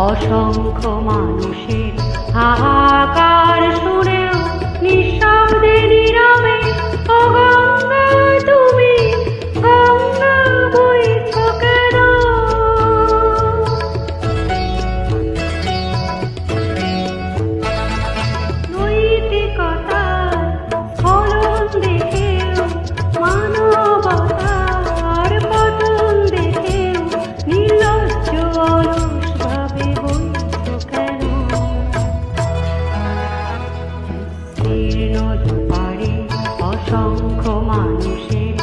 অসংখ্য মানুষের হাহাকার শুনেও নিঃশব্দে নীরবে ও গঙ্গা তুমি গঙ্গা বইছো কেন? নৈতিকতার স্খলন দেখেও মানবতার পতন দেখেও নির্লজ্জ অলস ভাবে বইছো কেন? জীর্ণ দুপারে অসংখ্য মানুষের